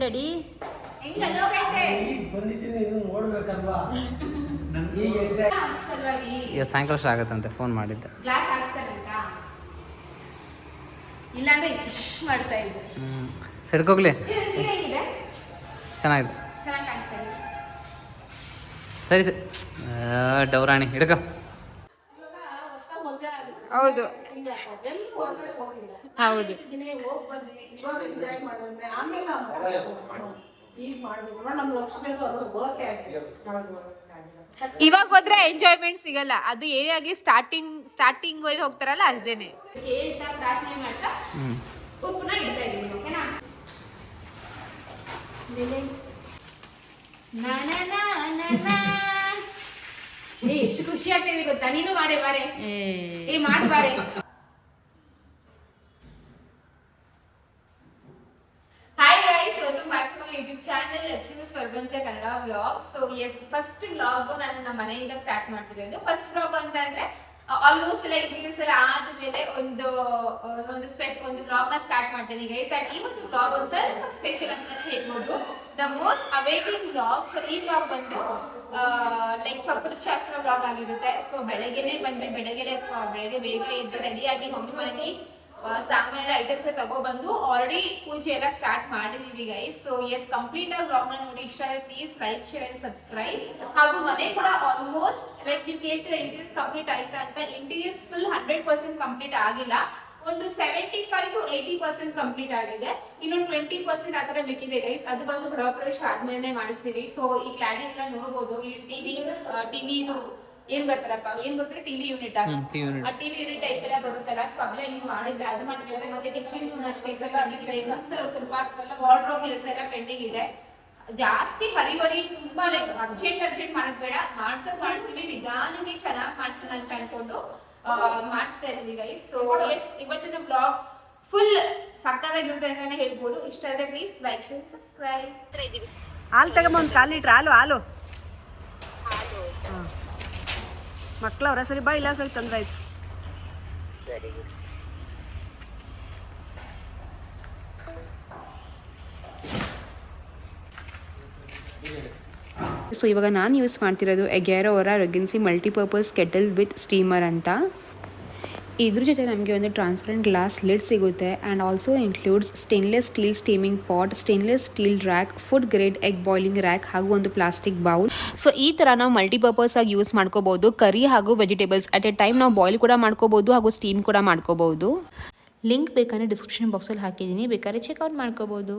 Daddy ಈಗ ಸಾಯಂಕಾಲ ಅಷ್ಟು ಆಗತ್ತಂತೆ ಫೋನ್ ಮಾಡಿದ್ದೆ. ಸಿಡ್ಕೋಗ್ಲಿ ಚೆನ್ನಾಗಿದೆ. ಸರಿ ಸರಿ ಡೌರಾಣಿ ಹಿಡ್ಕ. ಹೌದು ಹೌದು ಇವಾಗ ಹೋದ್ರೆ ಎಂಜಾಯ್ಮೆಂಟ್ ಸಿಗಲ್ಲ. ಅದು ಏನೇ ಆಗ್ಲಿ ಸ್ಟಾರ್ಟಿಂಗ್ ಹೋಗ್ತಾರಲ್ಲ ಅದೇನೆ. ಎಷ್ಟು ಖುಷಿ ಆಗ್ತಿದೆ ಗೊತ್ತಾ? ನೀನು ಮಾಡೆ ಬಾರೆ ಮಾಡಿ ಬಾರೆ. Hi guys, welcome back to my YouTube channel Lakshmi ಸ್ವರ್ಬಂಚ Kannada vlogs. So yes, first vlog ನಾನು ನಮ್ಮ ಮನೆಯಿಂದ ಸ್ಟಾರ್ಟ್ ಮಾಡ್ತಿರೋದು. ಫಸ್ಟ್ ವ್ಲಾಗ್ ಅಂತ ಅಂದ್ರೆ ಆಲ್ಮೋಸ್ಟ್ ಲೈಕ್ ರೀಲ್ಸ್ ಎಲ್ಲ ಆದ್ಮೇಲೆ ಒಂದು ವ್ಲಾಗ್ ನ ಸ್ಟಾರ್ಟ್ ಮಾಡ್ತೀನಿ ಗೈಸ್. ಅಂಡ್ ಈ ಒಂದು ವ್ಲಾಗ್ ಒಂದು ಸ್ವಲ್ಪ ಸ್ಪೆಷಲ್ ಅಂತಾನೆ ಹೇಳ್ಬೋದು. The most awaiting vlog. So ಈ ವ್ಲಾಗ್ ಬಂದು ಲೈಕ್ ಚಪ್ಪರ ಶಾಸ್ತ್ರ ವ್ಲಾಗ್ ಆಗಿರುತ್ತೆ. ಸೊ ಬೆಳಗ್ಗೆನೆ ಬಂದ್ವಿ, ಬೆಳಗ್ಗೆ ಬೇಗ ಎದ್ದು ರೆಡಿಯಾಗಿ ಮಮ್ಮಿ ಮನೇಲಿ ಸಾಮಾನ್ಯ ಐಟಮ್ಸ್ ತಗೊಬಂದು ಆಲ್ರೆಡಿ ಪೂಜೆ ಎಲ್ಲ ಸ್ಟಾರ್ಟ್ ಮಾಡಿದೀವಿ ಗೈಸ್. ಸೊ ಎಸ್, ಕಂಪ್ಲೀಟ್ ಆಗಿ ವ್ಲಾಗ್ ನ ನೋಡಿ ಇಷ್ಟ ಆದ್ರೆ please like, share and subscribe. ಹಾಗೂ ಮನೆ ಕೂಡ ಆಲ್ಮೋಸ್ಟ್ ಲೈಕ್ ನೀವು ಕೇಳ್ತೀರಾ ಇಂಟೀರಿಯರ್ಸ್ ಕಂಪ್ಲೀಟ್ ಆಯ್ತಾ ಅಂತ. ಇಂಟೀರಿಯರ್ಸ್ ಫುಲ್ 100% ಕಂಪ್ಲೀಟ್ ಆಗಿಲ್ಲ. ಒಂದು 75 to 80% ಕಂಪ್ಲೀಟ್ ಆಗಿದೆ. ಇನ್ನೊಂದು 20% ಆ ತರ ಬೇಕಿದೆ ಗೈಸ್. ಅದು ಬಂದು ಗೃಹ ಪ್ರವೇಶ ಆದ್ಮೇಲೆ ಮಾಡಿಸ್ತೀವಿ. ಸೊ ಈ ಕ್ಲಾಡಿಂಗ್ ಎಲ್ಲ ನೋಡಬಹುದು. ಈ ಟಿವಿ ಇದು ಏನ್ ಬರ್ತಾರೆ ಟಿವಿ ಯೂನಿಟ್, ಆ ಟಿವಿ ಯೂನಿಟ್ ಟೈಪ್ ಎಲ್ಲ ಬರುತ್ತಲ್ಲ. ಸೊ ಅವೆಲ್ಲ ಹಿಂಗ್ ಮಾಡಿದ್ರೆ ಅದು ಮಾಡ್ಬೇಕು. ಮತ್ತೆ ಕಿಚನ್ ಸ್ಪೇಸ್ ಎಲ್ಲ ಸ್ವಲ್ಪ ವಾರ್ಡ್ರೋಬ್ ಕೆಲಸ ಎಲ್ಲ ಪೆಂಡಿಂಗ್ ಇದೆ. ಜಾಸ್ತಿ ಹರಿವರಿ ತುಂಬಾ ಲೈಕ್ ಅರ್ಜೆಂಟ್ ಮಾಡಕ್ ಬೇಡ, ಮಾಡಿಸ್ತೀವಿ ನಿಧಾನಕ್ಕೆ ಚೆನ್ನಾಗಿ ಮಾಡ್ಸೋಣ ಅಂತ ಅನ್ಕೊಂಡು ಮಾಡಿಸ್ತಾ ಇದೀವಿ ಗೈಸ್. ಸೊ ಎಸ್, ಇವತ್ತಿನ ಬ್ಲಾಗ್ ಫುಲ್ ಸಕ್ಕತ್ತಾಗಿರುತ್ತೆ ಅಂತಾನೆ ಹೇಳ್ಬೋದು. ಇಷ್ಟ ಆದ್ರೆ ಪ್ಲೀಸ್ ಲೈಕ್, ಶೇರ್, ಸಬ್ಸ್ಕ್ರೈಬ್. ಹಾಲು ತಗೊಂಬ, ಒಂದು 1 ಲೀಟ್ರ್ ಹಾಲು ಮಕ್ಕಳವ್ರ ಸರಿ ಬಾ, ಇಲ್ಲ ಸರಿ ತೊಂದರೆ ಆಯ್ತು. ಸೊ ಇವಾಗ ನಾನು ಯೂಸ್ ಮಾಡ್ತಿರೋದು ಎಗ್ಯಾರೋ ಅವರ ರೆಗೆನ್ಸಿ ಮಲ್ಟಿಪರ್ಪಸ್ ಕೆಟಲ್ ವಿತ್ ಸ್ಟೀಮರ್ ಅಂತ. ಇದ್ರ ಜೊತೆ ನಮಗೆ ಒಂದು ಟ್ರಾನ್ಸ್ಪರೆಂಟ್ ಗ್ಲಾಸ್ ಲಿಡ್ ಸಿಗುತ್ತೆ. And also includes stainless steel steaming pot, stainless steel rack, food grade egg boiling rack ಹಾಗೂ ಒಂದು ಪ್ಲಾಸ್ಟಿಕ್ ಬೌಲ್. ಸೊ ಈ ಥರ ನಾವು ಮಲ್ಟಿಪರ್ಪಸ್ ಆಗಿ ಯೂಸ್ ಮಾಡ್ಕೋಬಹುದು. ಕರಿ ಹಾಗೂ ವೆಜಿಟೇಬಲ್ಸ್ ಅಟ್ ಎ ಟೈಮ್ ನಾವು ಬಾಯ್ಲ್ ಕೂಡ ಮಾಡ್ಕೋಬಹುದು ಹಾಗೂ ಸ್ಟೀಮ್ ಕೂಡ ಮಾಡ್ಕೋಬಹುದು. ಲಿಂಕ್ ಬೇಕಾದ್ರೆ ಡಿಸ್ಕ್ರಿಪ್ಷನ್ ಬಾಕ್ಸಲ್ಲಿ ಹಾಕಿದ್ದೀನಿ, ಬೇಕಾದ್ರೆ ಚೆಕ್ಔಟ್ ಮಾಡ್ಕೋಬಹುದು.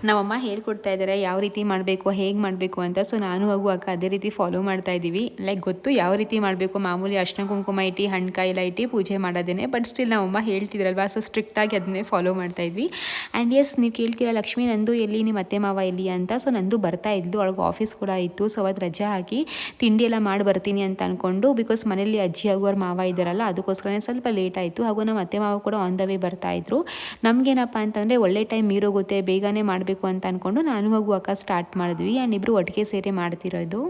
ನಮ್ಮಮ್ಮ ಹೇಳ್ಕೊಡ್ತಾ ಇದ್ದಾರೆ ಯಾವ ರೀತಿ ಮಾಡಬೇಕು, ಹೇಗೆ ಮಾಡಬೇಕು ಅಂತ. ಸೊ ನಾನು ಹಾಗೂ ಅಕ್ಕ ಅದೇ ರೀತಿ ಫಾಲೋ ಮಾಡ್ತಾ ಇದ್ದೀವಿ. ಲೈಕ್ ಗೊತ್ತು ಯಾವ ರೀತಿ ಮಾಡಬೇಕು, ಮಾಮೂಲಿ ಅರ್ಶಿನ ಕುಂಕುಮ ಇಟ್ಟು ಹಣ್ಕಾಯಿ ಎಲ್ಲ ಇಟ್ಟು ಪೂಜೆ ಮಾಡೋದೇನೆ. ಬಟ್ ಸ್ಟಿಲ್ ನಮ್ಮಮ್ಮ ಹೇಳ್ತಿದ್ರಲ್ವಾ, ಸೊ ಸ್ಟ್ರಿಕ್ಟಾಗಿ ಅದನ್ನೇ ಫಾಲೋ ಮಾಡ್ತಾ ಇದ್ವಿ. ಆ್ಯಂಡ್ ಎಸ್, ನೀವು ಕೇಳ್ತೀರಾ ಲಕ್ಷ್ಮಿ ನಂದು ಎಲ್ಲಿ, ನಿಮ್ಮ ಅತ್ತೆ ಮಾವ ಎಲ್ಲಿ ಅಂತ. ಸೊ ನಂದು ಬರ್ತಾ ಇದ್ದು, ಅವಳಿಗೆ ಆಫೀಸ್ ಕೂಡ ಇತ್ತು. ಸೊ ಅವತ್ತು ರಜೆ ಹಾಕಿ ತಿಂಡಿ ಎಲ್ಲ ಮಾಡಿ ಬರ್ತೀನಿ ಅಂತ ಅಂದ್ಕೊಂಡು, ಬಿಕಾಸ್ ಮನೇಲಿ ಅಜ್ಜಿ ಹಾಗೂ ಅವ್ರ ಮಾವ ಇದ್ದಾರಲ್ಲ, ಅದಕ್ಕೋಸ್ಕರನೇ ಸ್ವಲ್ಪ ಲೇಟ್ ಆಯಿತು. ಹಾಗೂ ನಮ್ಮ ಅತ್ತೆ ಮಾವ ಕೂಡ ಆನ್ ದ ವೇ ಬರ್ತಾ ಇದ್ರು. ನಮಗೇನಪ್ಪ ಅಂತಂದರೆ ಒಳ್ಳೆ ಟೈಮ್ ಮೀರೋಗುತ್ತೆ, ಬೇಗನೆ ಮಾಡಬೇಕು ಅಂತ ಅಂದ್ಕೊಂಡು ನಾನು ಹಾಗೂ ಅಕ್ಕ ಸ್ಟಾರ್ಟ್ ಮಾಡಿದ್ವಿ. ಆ್ಯಂಡ್ ಇಬ್ಬರು ಒಟ್ಟಿಗೆ ಸೇರಿ ಮಾಡ್ತಿರೋದು.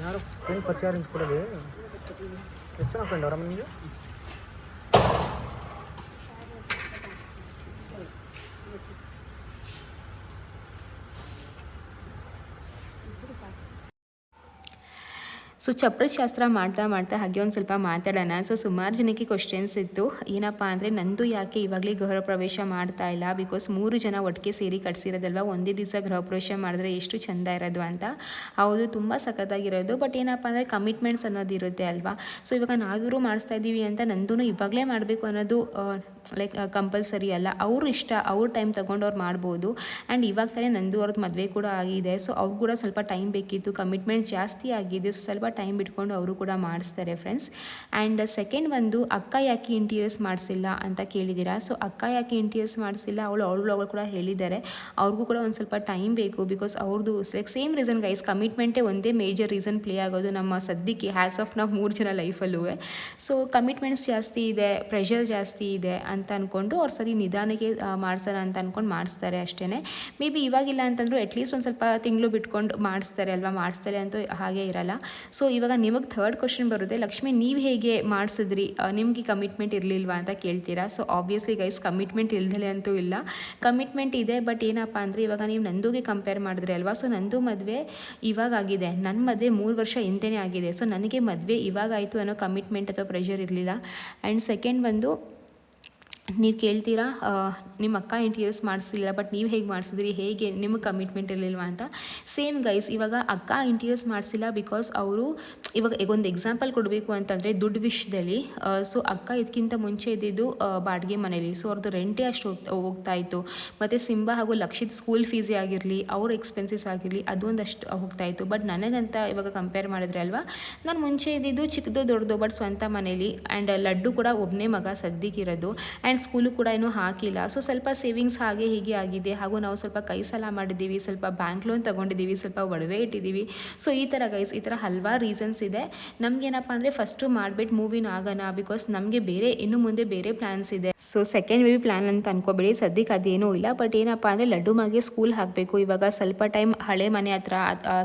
ಯಾರು ಫ್ರೆಂಡ್ ಪರಿಚಯ ಕೊಡೋದು ಹೆಚ್ಚಿನ ಫ್ರೆಂಡ್ ಅವರ ನಿಮಗೆ? ಸೊ ಚಪ್ರ ಶಾಸ್ತ್ರ ಮಾಡ್ತಾ ಹಾಗೆ ಒಂದು ಸ್ವಲ್ಪ ಮಾತಾಡೋಣ. ಸೊ ಸುಮಾರು ಜನಕ್ಕೆ ಕ್ವಶನ್ಸ್ ಇತ್ತು. ಏನಪ್ಪ ಅಂದರೆ ನಂದು ಯಾಕೆ ಇವಾಗಲೇ ಗೃಹ ಪ್ರವೇಶ ಮಾಡ್ತಾ ಇಲ್ಲ, ಬಿಕಾಸ್ 3 ಜನ ಒಟ್ಟಿಗೆ ಸೇರಿ ಕಟ್ಸಿರೋದಲ್ವ, ಒಂದೇ ದಿವಸ ಗೃಹ ಪ್ರವೇಶ ಮಾಡಿದ್ರೆ ಎಷ್ಟು ಚೆಂದ ಇರೋದು ಅಂತ. ಹೌದು, ತುಂಬ ಸಖತ್ತಾಗಿರೋದು. ಬಟ್ ಏನಪ್ಪ ಅಂದರೆ ಕಮಿಟ್ಮೆಂಟ್ಸ್ ಅನ್ನೋದು ಇರುತ್ತೆ ಅಲ್ವಾ. ಸೊ ಇವಾಗ ನಾವಿವರು ಮಾಡಿಸ್ತಾ ಇದ್ದೀವಿ ಅಂತ ನಂದೂ ಇವಾಗಲೇ ಮಾಡಬೇಕು ಅನ್ನೋದು ಲೈಕ್ ಕಂಪಲ್ಸರಿ ಅಲ್ಲ, ಅವ್ರ ಇಷ್ಟ, ಅವ್ರ ಟೈಮ್ ತೊಗೊಂಡು ಅವ್ರು ಮಾಡ್ಬೋದು. ಆ್ಯಂಡ್ ಇವಾಗ ತಾನೇ ನಂದು ಅವ್ರದ್ದು ಮದುವೆ ಕೂಡ ಆಗಿದೆ. ಸೊ ಅವ್ರು ಕೂಡ ಸ್ವಲ್ಪ ಟೈಮ್ ಬೇಕಿತ್ತು, ಕಮಿಟ್ಮೆಂಟ್ ಜಾಸ್ತಿ ಆಗಿದೆ. ಸೊ ಸ್ವಲ್ಪ ಟೈಮ್ ಬಿಟ್ಕೊಂಡು ಅವರು ಕೂಡ ಮಾಡಿಸ್ತಾರೆ ಫ್ರೆಂಡ್ಸ್. ಆ್ಯಂಡ್ ಸೆಕೆಂಡ್ ಒಂದು, ಅಕ್ಕ ಯಾಕೆ ಇಂಟೀರಿಯರ್ಸ್ ಮಾಡಿಸಿಲ್ಲ ಅಂತ ಕೇಳಿದ್ದೀರಾ. ಸೊ ಅಕ್ಕ ಯಾಕೆ ಇಂಟೀರಿಯರ್ಸ್ ಮಾಡಿಸಿಲ್ಲ, ಅವ್ರ ಬ್ಲಾಗಲ್ಲಿ ಕೂಡ ಹೇಳಿದ್ದಾರೆ. ಅವ್ರಿಗೂ ಕೂಡ ಒಂದು ಸ್ವಲ್ಪ ಟೈಮ್ ಬೇಕು, ಬಿಕಾಸ್ ಅವ್ರದ್ದು ಸೇಮ್ ರೀಸನ್ ಗೈಸ್, ಕಮಿಟ್ಮೆಂಟೇ ಒಂದೇ ಮೇಜರ್ ರೀಸನ್ ಪ್ಲೇ ಆಗೋದು ನಮ್ಮ ಸದ್ಯಕ್ಕೆ ಹ್ಯಾಸ್ ಆಫ್ ನಾವು 3 ಜನ ಲೈಫಲ್ಲೂ. ಸೊ ಕಮಿಟ್ಮೆಂಟ್ಸ್ ಜಾಸ್ತಿ ಇದೆ, ಪ್ರೆಷರ್ ಜಾಸ್ತಿ ಇದೆ ಅಂತ ಅಂದ್ಕೊಂಡು ಅವ್ರು ಸರಿ ನಿಧಾನಕ್ಕೆ ಮಾಡಿಸೋಣ ಅಂತ ಅಂದ್ಕೊಂಡು ಮಾಡಿಸ್ತಾರೆ ಅಷ್ಟೇ. ಮೇ ಬಿ ಇವಾಗಿಲ್ಲ ಅಂತಂದರೂ ಅಟ್ಲೀಸ್ಟ್ ಒಂದು ಸ್ವಲ್ಪ ತಿಂಗಳು ಬಿಟ್ಕೊಂಡು ಮಾಡಿಸ್ತಾರೆ ಅಲ್ವಾ, ಮಾಡಿಸ್ತಾರೆ ಅಂತೂ ಹಾಗೆ ಇರಲ್ಲ. ಸೊ ಇವಾಗ ನಿಮಗೆ ಥರ್ಡ್ ಕ್ವಶನ್ ಬರುತ್ತೆ, ಲಕ್ಷ್ಮಿ ನೀವು ಹೇಗೆ ಮಾಡಿಸಿದ್ರಿ, ನಿಮಗೆ ಕಮಿಟ್ಮೆಂಟ್ ಇರಲಿಲ್ವಾ ಅಂತ ಕೇಳ್ತೀರಾ. ಸೊ ಆಬ್ವಿಯಸ್ಲಿ ಗೈಸ್ ಕಮಿಟ್ಮೆಂಟ್ ಇಲ್ದಲೇ ಅಂತೂ ಇಲ್ಲ, ಕಮಿಟ್ಮೆಂಟ್ ಇದೆ. ಬಟ್ ಏನಪ್ಪ ಅಂದರೆ ಇವಾಗ ನೀವು ನಂದುಗೆ ಕಂಪೇರ್ ಮಾಡಿದ್ರೆ ಅಲ್ವಾ, ಸೊ ನಂದು ಮದುವೆ ಇವಾಗ ಆಗಿದೆ, ನನ್ನ ಮದುವೆ 3 ವರ್ಷ ಹಿಂದೆನೇ ಆಗಿದೆ. ಸೊ ನನಗೆ ಮದುವೆ ಇವಾಗ ಆಯಿತು ಅನ್ನೋ ಕಮಿಟ್ಮೆಂಟ್ ಅಥವಾ ಪ್ರೆಷರ್ ಇರಲಿಲ್ಲ. ಆ್ಯಂಡ್ ಸೆಕೆಂಡ್ ಒಂದು, ನೀವು ಕೇಳ್ತೀರಾ ನಿಮ್ಮ ಅಕ್ಕ ಇಂಟೀರಿಯರ್ಸ್ ಮಾಡಿಸಿಲ್ಲ ಬಟ್ ನೀವು ಹೇಗೆ ಮಾಡಿಸಿದ್ರಿ, ಹೇಗೆ ನಿಮಗೆ ಕಮಿಟ್ಮೆಂಟ್ ಇರಲಿಲ್ವಾ ಅಂತ. ಸೇಮ್ ಗೈಸ್, ಇವಾಗ ಅಕ್ಕ ಇಂಟೀರಿಯರ್ಸ್ ಮಾಡಿಸಿಲ್ಲ ಬಿಕಾಸ್ ಅವರು ಇವಾಗ ಒಂದು ಎಕ್ಸಾಂಪಲ್ ಕೊಡಬೇಕು ಅಂತಂದರೆ ದುಡ್ಡು ವಿಷಯದಲ್ಲಿ. ಸೊ ಅಕ್ಕ ಇದಕ್ಕಿಂತ ಮುಂಚೆ ಇದ್ದಿದ್ದು ಬಾಡಿಗೆ ಮನೇಲಿ, ಸೊ ಅವ್ರದ್ದು ರೆಂಟೇ ಅಷ್ಟು ಹೋಗ್ತಾ ಇತ್ತು. ಮತ್ತು ಸಿಂಬಾ ಹಾಗೂ ಲಕ್ಷಿತ್ ಸ್ಕೂಲ್ ಫೀಸೇ ಆಗಿರಲಿ, ಅವ್ರ ಎಕ್ಸ್ಪೆನ್ಸಸ್ ಆಗಿರಲಿ, ಅದೊಂದಷ್ಟು ಹೋಗ್ತಾ ಇತ್ತು. ಬಟ್ ನನಗಂತ ಇವಾಗ ಕಂಪೇರ್ ಮಾಡಿದ್ರೆ ಅಲ್ವಾ, ನಾನು ಮುಂಚೆ ಇದ್ದಿದ್ದು ಚಿಕ್ಕದು ದೊಡ್ಡದು ಬಟ್ ಸ್ವಂತ ಮನೇಲಿ. ಆ್ಯಂಡ್ ಲಡ್ಡು ಕೂಡ ಒಬ್ಬನೇ ಮಗ ಸದ್ಯಕ್ಕಿರೋದು, ಆ್ಯಂಡ್ ಸ್ಕೂಲು ಕೂಡ ಇನ್ನೂ ಹಾಕಿಲ್ಲ. ಸೊ ಸ್ವಲ್ಪ ಸೇವಿಂಗ್ಸ್ ಹಾಗೆ ಹೀಗೆ ಆಗಿದೆ. ಹಾಗೂ ನಾವು ಸ್ವಲ್ಪ ಕೈ ಸಾಲ ಮಾಡಿದ್ದೀವಿ, ಸ್ವಲ್ಪ ಬ್ಯಾಂಕ್ ಲೋನ್ ತೊಗೊಂಡಿದ್ದೀವಿ, ಸ್ವಲ್ಪ ಒಡವೆ ಇಟ್ಟಿದ್ದೀವಿ. ಸೊ ಈ ಥರ ಗೈಸ್, ಈ ಥರ ಹಲವಾರು ರೀಸನ್ಸ್ ಇದೆ. ನಮಗೇನಪ್ಪ ಅಂದರೆ ಫಸ್ಟು ಮಾಡಿಬಿಟ್ಟು ಮೂವಿನ ಆಗೋಣ, ಬಿಕಾಸ್ ನಮಗೆ ಬೇರೆ ಇನ್ನು ಮುಂದೆ ಬೇರೆ ಪ್ಲ್ಯಾನ್ಸ್ ಇದೆ. ಸೊ ಸೆಕೆಂಡ್ ಬೇಬಿ ಪ್ಲ್ಯಾನ್ ಅಂತ ಅನ್ಕೋಬೇಡಿ, ಸದ್ಯಕ್ಕೆ ಅದೇನೂ ಇಲ್ಲ. ಬಟ್ ಏನಪ್ಪ ಅಂದರೆ ಲಡ್ಡು ಮಗೆ ಸ್ಕೂಲ್ ಹಾಕಬೇಕು. ಇವಾಗ ಸ್ವಲ್ಪ ಟೈಮ್ ಹಳೆ ಮನೆ ಹತ್ರ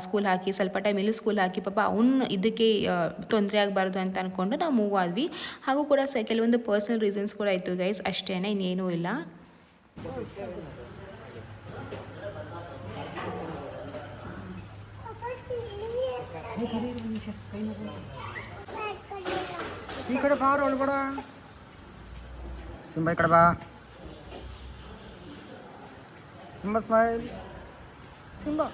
ಸ್ಕೂಲ್ ಹಾಕಿ, ಸ್ವಲ್ಪ ಟೈಮ್ ಇಲ್ಲಿ ಸ್ಕೂಲ್ ಹಾಕಿ, ಪಾಪ ಅವ್ನು ಇದಕ್ಕೆ ತೊಂದರೆ ಆಗಬಾರ್ದು ಅಂತ ಅಂದ್ಕೊಂಡು ನಾವು ಮೂವ್ ಆದ್ವಿ. ಹಾಗೂ ಕೂಡ ಕೆಲವೊಂದು ಪರ್ಸನಲ್ ರೀಸನ್ಸ್ ಕೂಡ ಇತ್ತು ಗೈಸ್, ಅಷ್ಟೇ, ಇನ್ನೇನೂ ಇಲ್ಲ. ಈ ಕಡೆ ಬಾರು ಒಳಗಡೆ ಸಿಂಬಾ, ಈ ಕಡೆ ಬಾ Simba, smile Simba.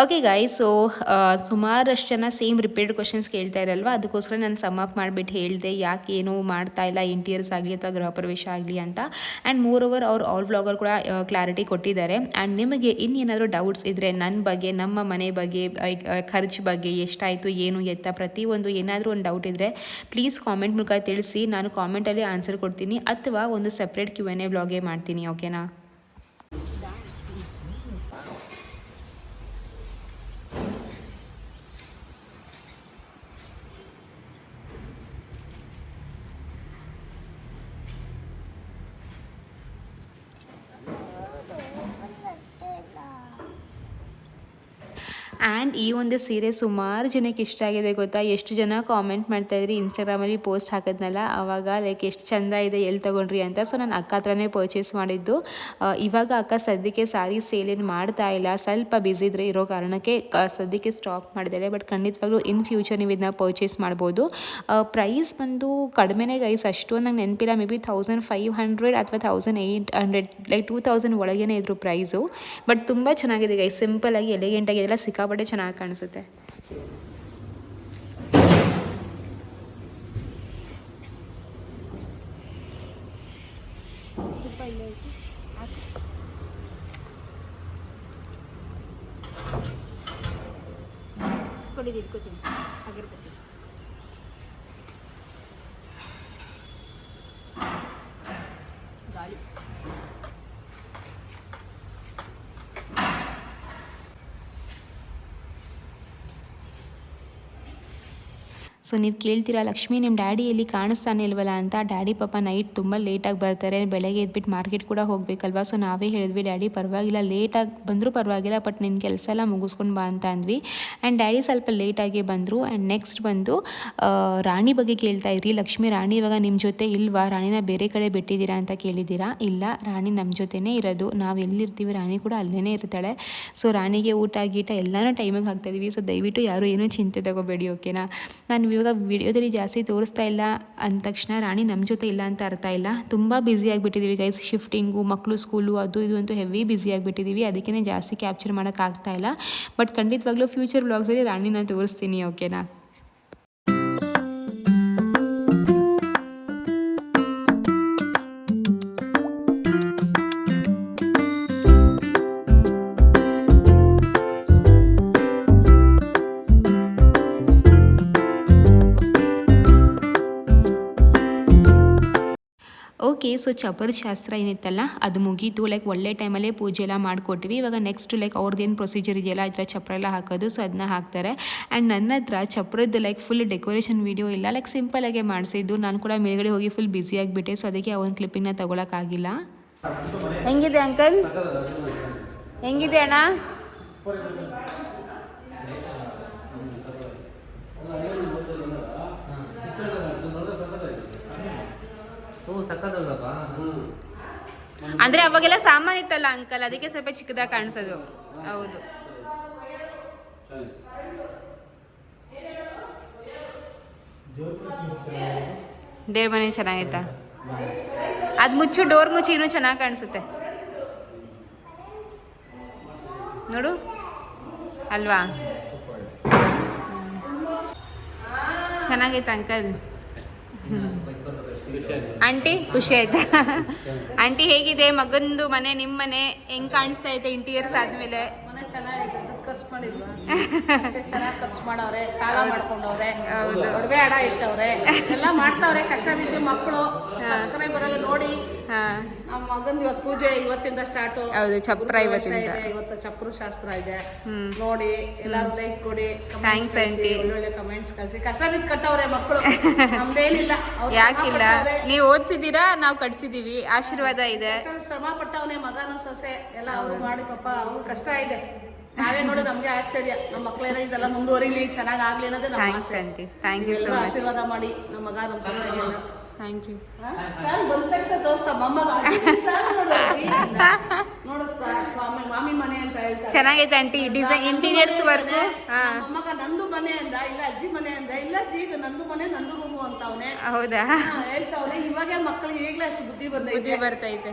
Okay guys, so ಸುಮಾರಷ್ಟು ಜನ ಸೇಮ್ ರಿಪೀಟೆಡ್ ಕ್ವಶನ್ಸ್ ಕೇಳ್ತಾ ಇರಲ್ವ, ಅದಕ್ಕೋಸ್ಕರ ನಾನು ಸಮ್ ಅಪ್ ಮಾಡಿಬಿಟ್ಟು ಹೇಳಿದೆ ಯಾಕೆ ಏನೂ ಮಾಡ್ತಾ ಇಲ್ಲ, ಇಂಟೀರಿಯರ್ಸ್ ಆಗಲಿ ಅಥವಾ ಗೃಹ ಪ್ರವೇಶ ಆಗಲಿ ಅಂತ. ಆ್ಯಂಡ್ ಮೋರ್ ಓವರ್ ಅವ್ರು ಆಲ್ ವ್ಲಾಗರ್ ಕೂಡ ಕ್ಲಾರಿಟಿ ಕೊಟ್ಟಿದ್ದಾರೆ. ಆ್ಯಂಡ್ ನಿಮಗೆ ಇನ್ನೇನಾದರೂ ಡೌಟ್ಸ್ ಇದ್ದರೆ ನನ್ನ ಬಗ್ಗೆ, ನಮ್ಮ ಮನೆ ಬಗ್ಗೆ, ಖರ್ಚು ಬಗ್ಗೆ, ಎಷ್ಟಾಯಿತು ಏನು ಎತ್ತ, ಪ್ರತಿಯೊಂದು ಏನಾದರೂ ಒಂದು ಡೌಟ್ ಇದ್ದರೆ ಪ್ಲೀಸ್ ಕಾಮೆಂಟ್ ಮೂಲಕ ತಿಳಿಸಿ. ನಾನು ಕಾಮೆಂಟಲ್ಲಿ ಆನ್ಸರ್ ಕೊಡ್ತೀನಿ ಅಥವಾ ಒಂದು ಸಪ್ರೇಟ್ Q&A ವ್ಲಾಗೇ ಮಾಡ್ತೀನಿ. ಓಕೆನಾ? ಆ್ಯಂಡ್ ಈ ಒಂದು ಸೀರೆ ಸುಮಾರು ಜನಕ್ಕೆ ಇಷ್ಟ ಆಗಿದೆ ಗೊತ್ತಾ. ಎಷ್ಟು ಜನ ಕಾಮೆಂಟ್ ಮಾಡ್ತಾಯಿದ್ರಿ ಇನ್ಸ್ಟಾಗ್ರಾಮಲ್ಲಿ ಪೋಸ್ಟ್ ಹಾಕಿದ್ನಲ್ಲ ಆವಾಗ, ಲೈಕ್ ಎಷ್ಟು ಚೆಂದ ಇದೆ, ಎಲ್ಲಿ ತೊಗೊಂಡ್ರಿ ಅಂತ. ಸೊ ನಾನು ಅಕ್ಕ ಹತ್ರನೇ ಪರ್ಚೇಸ್ ಮಾಡಿದ್ದು. ಇವಾಗ ಅಕ್ಕ ಸದ್ಯಕ್ಕೆ ಸಾರಿ ಸೇಲ್ ಏನು ಮಾಡ್ತಾ ಇಲ್ಲ, ಸ್ವಲ್ಪ ಬ್ಯುಸಿ ಇರೋ ಕಾರಣಕ್ಕೆ ಸದ್ಯಕ್ಕೆ ಸ್ಟಾಪ್ ಮಾಡಿದ್ದಾರೆ. ಬಟ್ ಖಂಡಿತವಾಗ್ಲೂ ಇನ್ ಫ್ಯೂಚರ್ ನೀವು ಇದನ್ನ ಪರ್ಚೇಸ್ ಮಾಡ್ಬೋದು. ಪ್ರೈಸ್ ಬಂದು ಕಡಿಮೆನೇ ಗೈಸ್, ಅಷ್ಟೊಂದು ನಂಗೆ ನೆನಪಿಲ್ಲ, ಮೇ ಬಿ 1500 ಅಥವಾ 1800, ಲೈಕ್ 2000 ಒಳಗೇನೆ ಇದ್ರು ಪ್ರೈಸು. ಬಟ್ ತುಂಬ ಚೆನ್ನಾಗಿದೆ ಗೈಸ್, ಸಿಂಪಲ್ಲಾಗಿ ಎಲಿಗೆಂಟಾಗಿ ಎಲ್ಲ ಸಿಕ್ಕಾಪಟ್ಟೆ ಚೆನ್ನಾಗಿ ಕಾಣಿಸುತ್ತೆ. ಅಗರಬತ್ತಿ ಗಾಳಿ. ಸೊ ನೀವು ಕೇಳ್ತೀರಾ ಲಕ್ಷ್ಮಿ ನಿಮ್ಮ ಡ್ಯಾಡಿ ಎಲ್ಲಿ ಕಾಣಿಸ್ತಾನೆ ಇಲ್ವಲ್ಲ ಅಂತ. ಡ್ಯಾಡಿ ಪಾಪ ನೈಟ್ ತುಂಬ ಲೇಟಾಗಿ ಬರ್ತಾರೆ, ಬೆಳಗ್ಗೆ ಎದ್ಬಿಟ್ಟು ಮಾರ್ಕೆಟ್ ಕೂಡ ಹೋಗಬೇಕಲ್ವ. ಸೊ ನಾವೇ ಹೇಳಿದ್ವಿ ಡ್ಯಾಡಿ ಪರವಾಗಿಲ್ಲ, ಲೇಟಾಗಿ ಬಂದರೂ ಪರವಾಗಿಲ್ಲ, ಬಟ್ ನಿನ್ನ ಕೆಲಸ ಎಲ್ಲ ಮುಗಿಸ್ಕೊಂಡು ಬಾ ಅಂತ ಅಂದ್ವಿ. ಆ್ಯಂಡ್ ಡ್ಯಾಡಿ ಸ್ವಲ್ಪ ಲೇಟಾಗಿ ಬಂದರು. ಆ್ಯಂಡ್ ನೆಕ್ಸ್ಟ್ ಬಂದು ರಾಣಿ ಬಗ್ಗೆ ಕೇಳ್ತಾ ಇದ್ರಿ. ಲಕ್ಷ್ಮಿ ರಾಣಿ ಇವಾಗ ನಿಮ್ಮ ಜೊತೆ ಇಲ್ವಾ, ರಾಣಿನ ಬೇರೆ ಕಡೆ ಬಿಟ್ಟಿದ್ದೀರಾ ಅಂತ ಕೇಳಿದ್ದೀರಾ. ಇಲ್ಲ, ರಾಣಿ ನಮ್ಮ ಜೊತೆನೇ ಇರೋದು, ನಾವು ಎಲ್ಲಿರ್ತೀವಿ ರಾಣಿ ಕೂಡ ಅಲ್ಲೇ ಇರ್ತಾಳೆ. ಸೊ ರಾಣಿಗೆ ಊಟ ಗೀಟ ಎಲ್ಲನೂ ಟೈಮಿಗೆ ಹಾಕ್ತಾಯಿದ್ದೀವಿ. ಸೊ ದಯವಿಟ್ಟು ಯಾರು ಏನೂ ಚಿಂತೆ ತಗೋಬೇಡಿ, ಓಕೆನಾ. ನಾನು ಇವಾಗ ವಿಡಿಯೋದಲ್ಲಿ ಜಾಸ್ತಿ ತೋರಿಸ್ತಾ ಇಲ್ಲ ಅಂದ ತಕ್ಷಣ ರಾಣಿ ನಮ್ಮ ಜೊತೆ ಇಲ್ಲ ಅಂತ ಅರ್ಥ ಇಲ್ಲ. ತುಂಬ ಬ್ಯುಸಿ ಆಗಿಬಿಟ್ಟಿದ್ದೀವಿ ಗೈಸ್, ಶಿಫ್ಟಿಂಗು, ಮಕ್ಕಳು ಸ್ಕೂಲು, ಅದು ಇದು ಅಂತೂ ಹೆವಿ ಬ್ಯುಸಿ ಆಗಿಬಿಟ್ಟಿದ್ದೀವಿ. ಅದಕ್ಕೇ ಜಾಸ್ತಿ ಕ್ಯಾಪ್ಚರ್ ಮಾಡೋಕ್ಕಾಗ್ತಾ ಇಲ್ಲ. ಬಟ್ ಖಂಡಿತವಾಗ್ಲೂ ಫ್ಯೂಚರ್ ವ್ಲಾಗ್ಸಲ್ಲಿ ರಾಣಿನ ತೋರಿಸ್ತೀನಿ, ಓಕೆನಾ. ಓಕೆ, ಸೊ ಚಪರದ ಶಾಸ್ತ್ರ ಏನಿತ್ತಲ್ಲ ಅದು ಮುಗೀತು. ಲೈಕ್ ಒಳ್ಳೆ ಟೈಮಲ್ಲೇ ಪೂಜೆ ಎಲ್ಲ ಮಾಡಿಕೊಟ್ವಿ. ಇವಾಗ ನೆಕ್ಸ್ಟ್ ಲೈಕ್ ಅವ್ರದ್ದೇನು ಪ್ರೊಸೀಜರ್ ಇದೆಯಲ್ಲ ಈ ಥರ ಚಪ್ರ ಎಲ್ಲ ಹಾಕೋದು, ಸೊ ಅದನ್ನ ಹಾಕ್ತಾರೆ. ಆ್ಯಂಡ್ ನನ್ನ ಹತ್ರ ಚಪ್ರದ್ದು ಲೈಕ್ ಫುಲ್ ಡೆಕೋರೇಷನ್ ವೀಡಿಯೋ ಇಲ್ಲ, ಲೈಕ್ ಸಿಂಪಲಾಗೆ ಮಾಡಿಸಿದ್ದು. ನಾನು ಕೂಡ ಮೇಲ್ಗಡೆ ಹೋಗಿ ಫುಲ್ ಬ್ಯುಸಿ ಆಗಿಬಿಟ್ಟೆ, ಸೊ ಅದಕ್ಕೆ ಆ ಒಂದು ಕ್ಲಿಪ್ಪಿಂಗ್ನ ತೊಗೊಳಕ್ಕಾಗಿಲ್ಲ. ಹೆಂಗಿದೆ ಅಂಕಲ್? ಹೆಂಗಿದೆ ಅಣ್ಣ? ಅಂದ್ರೆ ಅವಾಗೆಲ್ಲ ಸಾಮಾನು ಇತ್ತಲ್ಲ ಅಂಕಲ್, ಅದಕ್ಕೆ ಸ್ವಲ್ಪ ಚಿಕ್ಕದಾಗಿ ಕಾಣಿಸೋದು. ಹೌದು. ದೇವ್ರ ಮನೆ ಚೆನ್ನಾಗೈತಾ? ಅದು ಮುಚ್ಚು, ಡೋರ್ ಮುಚ್ಚಿ, ಇನ್ನೂ ಚೆನ್ನಾಗಿ ಕಾಣಿಸುತ್ತೆ ನೋಡು ಅಲ್ವಾ? ಚೆನ್ನಾಗೈತಾ ಅಂಕಲ್? ಆಂಟಿ ಖುಷಿ ಆಯ್ತಾ? ಆಂಟಿ ಹೇಗಿದೆ ಮಗಂದು ಮನೆ? ನಿಮ್ಮ ಮನೆ ಹೆಂಗ್ ಕಾಣಿಸ್ತಾ ಐತೆ ಇಂಟೀರಿಯರ್ಸ್ ಆದ್ಮೇಲೆ? ಮನೆ ಚೆನ್ನಾಗಿದೆ, ಖರ್ಚು ಮಾಡಿಲ್ವಾ? ಚೆನ್ನಾಗಿ ಖರ್ಚು ಮಾಡವ್ರೆ, ಸಾಲ ಮಾಡ್ಕೊಂಡವ್ರೆ, ಒಡವೆ ಅಡ ಇಟ್ಟವ್ರೆ, ಎಲ್ಲ ಮಾಡ್ತಾವ್ರೆ. ಕಷ್ಟ ಬಿದ್ದು ಮಕ್ಕಳು ಸಬ್ಸ್ಕ್ರೈಬರ್ ಎಲ್ಲ ನೋಡಿ. ನಮ್ಮ ಮಗಂದು ಇವತ್ತು ಪೂಜೆ ಇವತ್ತಿಂದ ಸ್ಟಾರ್ಟ್. ಹೌದು, ಚಪ್ರ ಇವತ್ತಿಂದ. ಇವತ್ತು ಚಪ್ರ ಶಾಸ್ತ್ರ ಇದೆ ನೋಡಿ. ಎಲ್ಲಾರು ಲೈಕ್ ಕೊಡಿ, ಥ್ಯಾಂಕ್ಸ್ ಆಂಟಿ. ಒಳ್ಳೊಳ್ಳೆ ಕಮೆಂಟ್ಸ್ ಕಳ್ಸಿ. ಕಷ್ಟ ಬಿದ್ದು ಕಟ್ಟವ್ರೆ ಮಕ್ಕಳು, ನಮ್ದೇನಿಲ್ಲ. ಯಾಕಿಲ್ಲ, ನೀವು ಓದಿಸಿದೀರಾ, ನಾವು ಕಟ್ಸಿದೀವಿ, ಆಶೀರ್ವಾದ ಇದೆ. ಶ್ರಮ ಪಟ್ಟವನೇ ಮಗನ ಸೊಸೆ ಎಲ್ಲ ಅವ್ರು ಮಾಡಿ. ಪಾಪ ಅವ್ರು ಕಷ್ಟ ಇದೆ, ನಾವೇ ನೋಡಿ ನಮ್ಗೆ ಆಶ್ಚರ್ಯ. ನಮ್ಮ ಮಕ್ಕಳೇನೋ ಇದೆಲ್ಲ ಮುಂದುವರಿಲಿ, ಚೆನ್ನಾಗಿ ಆಗ್ಲಿ ಅನ್ನೋದೇ ನಮ್ಮ ಆಸೆ. Thank you so much. ಆಶೀರ್ವಾದ ಮಾಡಿ ನಮ್ಮ ಮಗ, ನಮ್ಮ ಸೊಸೆಗೆಲ್ಲ. Thank you. ಬಂದ ತಕ್ಷಣ ತೋರಿಸ್ತಾ ಮೊಮ್ಮಗ ನೋಡಿಸ್ತಾ, ಸ್ವಾಮಿ ಮಾಮಿ ಮನೆ ಅಂತ ಹೇಳ್ತಾರೆ. ಚೆನ್ನಾಗೈತೆ ಆಂಟಿ ಡಿಸೈನ್, ಇಂಟೀರಿಯರ್ಸ್ ವರ್ಕ್. ಮೊಮ್ಮಗ ನಂದು ಮನೆ ಅಂದ, ಇಲ್ಲ ಅಜ್ಜಿ ಮನೆ ಅಂದ, ಇಲ್ಲ ಅಜ್ಜಿ ಇದು ನಂದು ಮನೆ ನಂದು ರೂಮು ಅಂತವನೆ. ಹೌದಾ? ಹೇಳ್ತಾವನೆ. ಇವಾಗ ಮಕ್ಕಳಿಗೆ ಈಗಲೇ ಅಷ್ಟು ಬುದ್ಧಿ ಬರ್ತೈತೆ.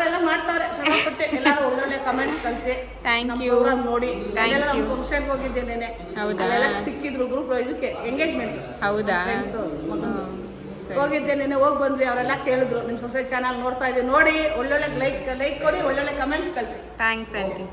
ಎಲ್ಲ ಮಾಡ್ತಾರೆ ಶ್ರಮಪಟ್ಟೆ. ಎಲ್ಲರೂ ಒಳ್ಳೊಳ್ಳೆ ಕಮೆಂಟ್ಸ್ ಕಳಿಸಿ. Thank you. ನೋಡಿ ನಮ್ಮ ಫಂಕ್ಷನ್ಗೆ ಹೋಗಿದ್ದೇನೆ, ಅಲ್ಲೆಲ್ಲ ಸಿಕ್ಕಿದ್ರು ಗ್ರೂಪ್ ಇದಕ್ಕೆ ಎಂಗೇಜ್ಮೆಂಟ್. ಹೌದಾ? ಹೋಗಿದ್ದೇನೆ, ಹೋಗಿ ಬಂದ್ವಿ. ಅವರೆಲ್ಲ ಕೇಳಿದ್ರು ನಿಮ್ಮ ಸೊಸೆ ಚಾನಲ್ ನೋಡ್ತಾ ಇದ್ದೀವಿ, ನೋಡಿ ಒಳ್ಳೊಳ್ಳೆ ಲೈಕ್ ಕೊಡಿ, ಒಳ್ಳೊಳ್ಳೆ ಕಮೆಂಟ್ಸ್ ಕಳಿಸಿ. Thanks aunty.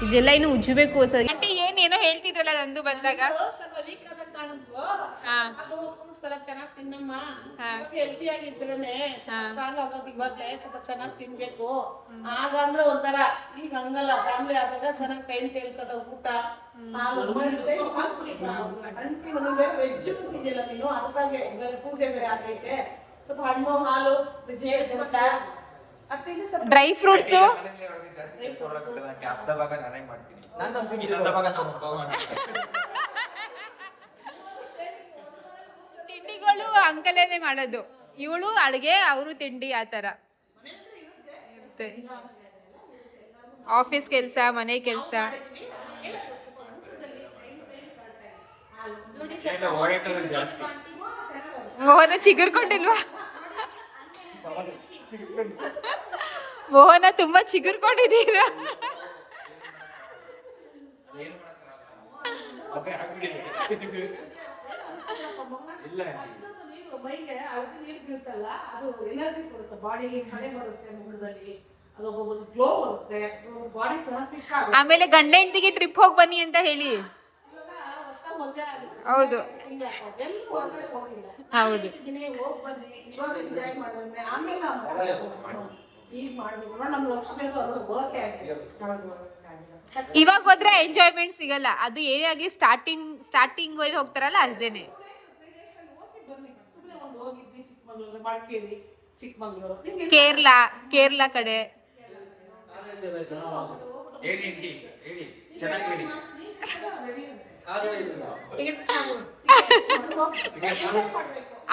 ಇದೆಲ್ಲ ಇನ್ನು ಉಜ್ಜಬೇಕು ಸರ್. ಆಂಟಿ ಏನೇನೋ ಹೇಳ್ತಿದ್ರಲ್ಲ ನಂದು ಬಂದಾಗ. ಸ್ವಲ್ಪ ವೀಕ್ ಆದಾಗ ಕಾಣಿದ್ವು. ಚೆನ್ನಾಗಿ ತಿನ್ನಮ್ಮ, ಹೆಲ್ತಿ ಆಗಿದ್ರೇನೆ ಸ್ಟ್ರಾಂಗ್ ಆಗೋದು. ಇವಾಗ್ಲೇ ಸ್ವಲ್ಪ ಚೆನ್ನಾಗಿ ತಿನ್ಬೇಕು. ಆಗ ಅಂದ್ರೆ ಒಂಥರ, ಈಗ ಹಂಗಲ್ಲ. ಫ್ಯಾಮಿಲಿ ಆದಾಗ ಚೆನ್ನಾಗಿ ಟೈಮ್ ಕೇಳ್ಕೊಂಡ ಊಟ. ವೆಜ್ ಇದೆಯಲ್ಲ ನೀನು, ಅದಕ್ಕಾಗಿ ಪೂಜೆ ಬೇರೆ ಆಗೈತೆ. ಸ್ವಲ್ಪ ಹಣ್ಣು ಹಾಲು ಡ್ರೈ ಫ್ರೂಟ್ಸ್, ತಿಂಡಿಗಳು ಅಂಕಲೇನೆ ಮಾಡೋದು. ಇವಳು ಅಡುಗೆ, ಅವರು ತಿಂಡಿ. ಆ ಥರ ಇರುತ್ತೆ. ಆಫೀಸ್ ಕೆಲಸ, ಮನೆ ಕೆಲಸ. ಮೋಹನ ಚಿಗುರ್ಕೊಂಡಿಲ್ವಾ? ಮೋಹನ ತುಂಬಾ ಚಿಗುರ್ಕೊಂಡಿದ್ದೀರಾ. ಮೈಗೆ ಹಳದಿ ನೀರು ಬೀಳ್ತಲ್ಲ, ಅದು ಎನರ್ಜಿ ಕೊಡುತ್ತೆ ಬಾಡಿಗೆ, ಮಳೆ ಬರುತ್ತೆ ಮುಖದಲ್ಲಿ, ಅದು ಗ್ಲೋ ಬರುತ್ತೆ, ಬಾಡಿ ಚೆನ್ನಾಗಿ ಫಿಟ್ ಆಗುತ್ತೆ. ಆಮೇಲೆ ಗಂಡ ಹೆಂಡತಿಗೆ ಟ್ರಿಪ್ ಹೋಗಿ ಬನ್ನಿ ಅಂತ ಹೇಳಿ. ಹೌದು ಹೌದು. ಇವಾಗ ಹೋದ್ರೆ ಎಂಜಾಯ್ಮೆಂಟ್ ಸಿಗಲ್ಲ. ಅದು ಏನೇ ಆಗ್ಲಿ ಸ್ಟಾರ್ಟಿಂಗ್ ಹೋಗ್ತಾರಲ್ಲ ಅದೇನೆ. ಕೇರಳ ಕಡೆ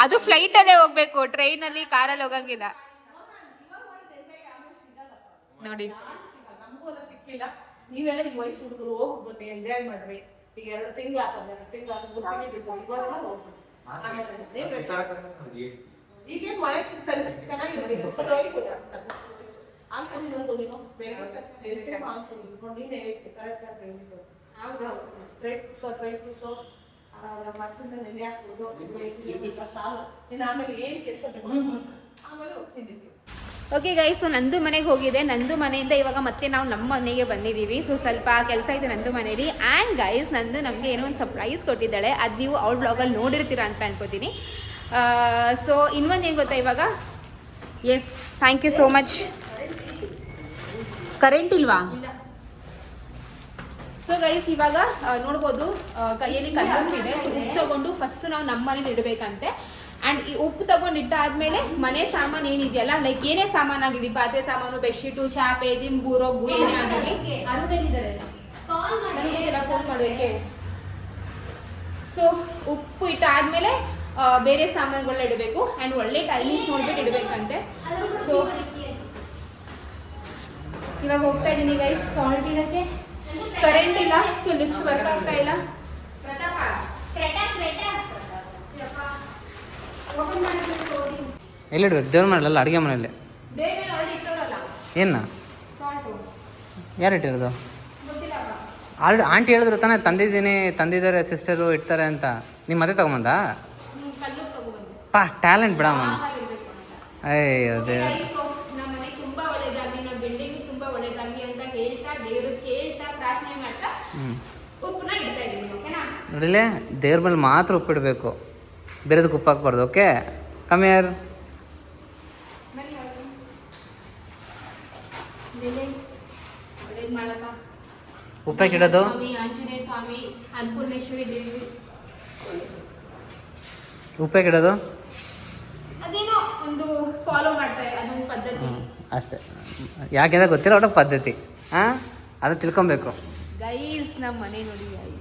ಅದು ಫ್ಲೈಟ್ ಅಲ್ಲೇ ಹೋಗ್ಬೇಕು, ಟ್ರೈನ್ ಅಲ್ಲಿ, ಕಾರಲ್ಲಿ ಹೋಗಂಗಿಲ್ಲ ನೋಡಿ. ನೀವೆಲ್ಲ ಈಗ ವಯಸ್ಸು ಹುಡುಗರು ಹೋಗಿ ಬನ್ನಿ, ಎಂಜಾಯ್ ಮಾಡ್ರಿ. ಈಗ 2 ತಿಂಗಳು ಆಗ್ತದೆ, 3 ತಿಂಗಳು 3 ತಿಂಗಳು ಇವಾಗ ಹೋಗ್ಬಿಡಿ. ಈಗೇನು ವಯಸ್ಸು ಚೆನ್ನಾಗಿದೆ. ಅನ್ಕೊಂಡು ನೀನು ಬೆಳಗ್ಗೆ ಅನ್ಕೊಂಡು ನೀನೇ ಕರೆಕ್ಟಾಗಿ ಫ್ರೂಟ್ಸು ಮತ್ತಿಂದ ನೆನೆ ಹಾಕ್ಬೋದು ಸಾಲು. ನೀನು ಆಮೇಲೆ ಏನು ಕೆಲಸ ಆಮೇಲೆ ಹೋಗ್ತಿದ್ದೀವಿ. ಓಕೆ ಗೈಸ್, ಸೊ ನಂದು ಮನೆಗೆ ಹೋಗಿದೆ. ನಂದು ಮನೆಯಿಂದ ಇವಾಗ ಮತ್ತೆ ನಾವು ನಮ್ಮ ಮನೆಗೆ ಬಂದಿದ್ದೀವಿ. ಸೊ ಸ್ವಲ್ಪ ಕೆಲಸ ಇದೆ ನಂದು ಮನೇಲಿ. ಆ್ಯಂಡ್ ಗೈಸ್, ನಂದು ನಮಗೆ ಏನೋ ಒಂದು ಸರ್ಪ್ರೈಸ್ ಕೊಟ್ಟಿದ್ದಾಳೆ. ಅದು ನೀವು ಅವ್ಳ ಬ್ಲಾಗಲ್ಲಿ ನೋಡಿರ್ತೀರಾ ಅಂತ ಅನ್ಕೋತೀನಿ. ಸೊ ಇನ್ನೊಂದು ಏನು ಗೊತ್ತಾ ಇವಾಗ, yes thank you so much. Current ಇಲ್ವಾ? ಸೊ ಗೈಸ್, ಇವಾಗ ನೋಡ್ಬೋದು ಕೈಯಲ್ಲಿ ಕಲ್ಲುಪ್ಪಿದೆ. ಸೊ ಉಪ್ಪು ತಗೊಂಡು ಫಸ್ಟ್ ನಾವು ನಮ್ಮ ಮನೇಲಿ ಇಡಬೇಕಂತೆ. ಆ್ಯಂಡ್ ಈ ಉಪ್ಪು ತಗೊಂಡು ಇಟ್ಟಾದ್ಮೇಲೆ ಮನೆ ಸಾಮಾನು ಏನಿದೆಯಲ್ಲ, ಲೈಕ್ ಏನೇ ಸಾಮಾನು ಆಗಿದೆ, ಪಾತ್ರೆ ಸಾಮಾನು, ಬೆಡ್ಶೀಟು, ಚಾಪೆ, ದಿಂಬು, ರೊಗ್ಗು ಏನೇ ಆಗಿದೆ ನನಗೆ ಫೋನ್ ಮಾಡಬೇಕೆ. ಸೊ ಉಪ್ಪು ಇಟ್ಟಾದ್ಮೇಲೆ ಬೇರೆ ಸಾಮಾನುಗಳನ್ನ ಇಡಬೇಕು. ಆ್ಯಂಡ್ ಒಳ್ಳೆ ಟೈಮಿಂಗ್ಸ್ ನೋಡ್ಬಿಟ್ಟು ಇಡಬೇಕಂತೆ. ಸೊ ಇವಾಗ ಹೋಗ್ತಾ ಇದ್ದೀನಿ ಗೈಸ್ ಸಾಲ್ಟ್ ಇಡಕ್ಕೆ. ಕರೆಂಟ್ ಇಲ್ಲ, ಸೊ ಲಿಫ್ಟ್ ವರ್ಕ್ ಆಗ್ತಾ ಇಲ್ಲ. ಎಲ್ಲಿಡ್ಬೇಕು? ದೇವ್ರ ಮನೆಯಲ್ಲ, ಅಡುಗೆ ಮನೆಯಲ್ಲೇ. ಏನ ಯಾರು ಇಟ್ಟಿರೋದು? ಆಲ್ರೆಡಿ ಆಂಟಿ ಹೇಳಿದ್ರು ತಾನೇ, ತಂದಿದ್ದಾರೆ ಸಿಸ್ಟರು ಇಡ್ತಾರೆ ಅಂತ. ನಿಮ್ಮ ಮತ್ತೆ ತಗೊಂಬಂದ ಪಾ ಟ್ಯಾಲೆಂಟ್ ಬಿಡಮ್ಮ. ಅಯ್ಯೋ ದೇವ್ರ, ನೋಡಿಲೇ ದೇವ್ರ ಮೇಲೆ ಮಾತ್ರ ಉಪ್ಪಿಡಬೇಕು, ಬೇರೆದಕ್ಕೆ ಉಪ್ಪು ಹಾಕ್ಬಾರ್ದು. ಓಕೆ ಕಮ್ಮಿಯಾರ್ ಉಪ್ಪಕ್ಕೆ ಇಡೋದು. ಆಂಜನೇಯ ಸ್ವಾಮಿ, ಅನ್ನಪೂರ್ಣೇಶ್ವರಿ ದೇವಿ, ಉಪ್ಪಕ್ಕೆ ಇಡೋದು ಅದೇನೋ ಒಂದು ಫಾಲೋ ಮಾಡ್ತಾರೆ, ಅದೊಂದು ಪದ್ಧತಿ ಅಷ್ಟೇ. ಯಾಕೆಂದ್ರೆ ಗೊತ್ತಿಲ್ಲ ಒಟ್ಟು ಪದ್ಧತಿ. ಹಾಂ, ಅದು ತಿಳ್ಕೊಬೇಕು. ಗೈಸ್ ನಮ್ಮ ಮನೆ ನೋಡಿ ಗೈಸ್.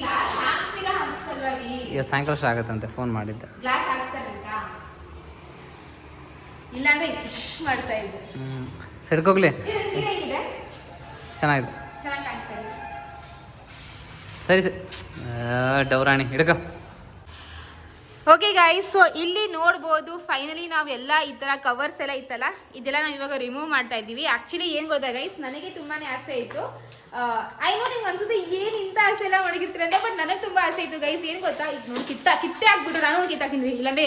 ಗ್ಲಾಸ್ ಹಾಕ್ಸ್ತೀರಾ ಹಾಕ್ಸಲ್ವಾ? ಇವತ್ತು ಸಾಯಂಕಾಲ ಅಷ್ಟು ಆಗುತ್ತಂತೆ, ಫೋನ್ ಮಾಡಿದ್ದೆ. ಗ್ಲಾಸ್ ಹಾಕ್ಸ್ತಾರಂತ, ಇಲ್ಲಾಂದ್ರೆ ಮಾಡ್ತಾ ಇದ್ದೆ. ಸಿಡ್ಕೋಗ್ಲಿ, ಹೇಗಿದೆ? ಚೆನ್ನಾಗಿದೆ, ಚೆನ್ನಾಗಿ ಕಾಣಿಸ್ತಾ ಇದೆ. ಸರಿ ಸರಿ. ಡೌರಾಣಿ ಹಿಡ್ಕೊ. ಓಕೆ ಗೈಸ್, ಸೊ ಇಲ್ಲಿ ನೋಡ್ಬೋದು ಫೈನಲಿ ನಾವೆಲ್ಲ ಈ ಥರ ಕವರ್ಸ್ ಎಲ್ಲ ಇತ್ತಲ್ಲ, ಇದೆಲ್ಲ ನಾವು ಇವಾಗ ರಿಮೂವ್ ಮಾಡ್ತಾ ಇದ್ದೀವಿ. ಆ್ಯಕ್ಚುಲಿ ಏನು ಗೊತ್ತಾ ಗೈಸ್, ನನಗೆ ತುಂಬಾ ಆಸೆ ಇತ್ತು. ಐ ನೋ ನಿಮ್ಗೆ ಅನ್ಸುತ್ತೆ ಏನು ಇಂಥ ಆಸೆ ಎಲ್ಲ ಒಣಗಿರ್ತೀರ ಅಂತ, ಬಟ್ ನನಗೆ ತುಂಬ ಆಸೆ ಇತ್ತು ಗೈಸ್. ಏನು ಗೊತ್ತಾ, ಈಗ ನೋಡಿ ಕಿತ್ತೆ ಹಾಕ್ಬಿಟ್ರು, ನಾನು ಕಿತ್ತಾಕಿದ್ವಿ, ಇಲ್ಲಾಂದರೆ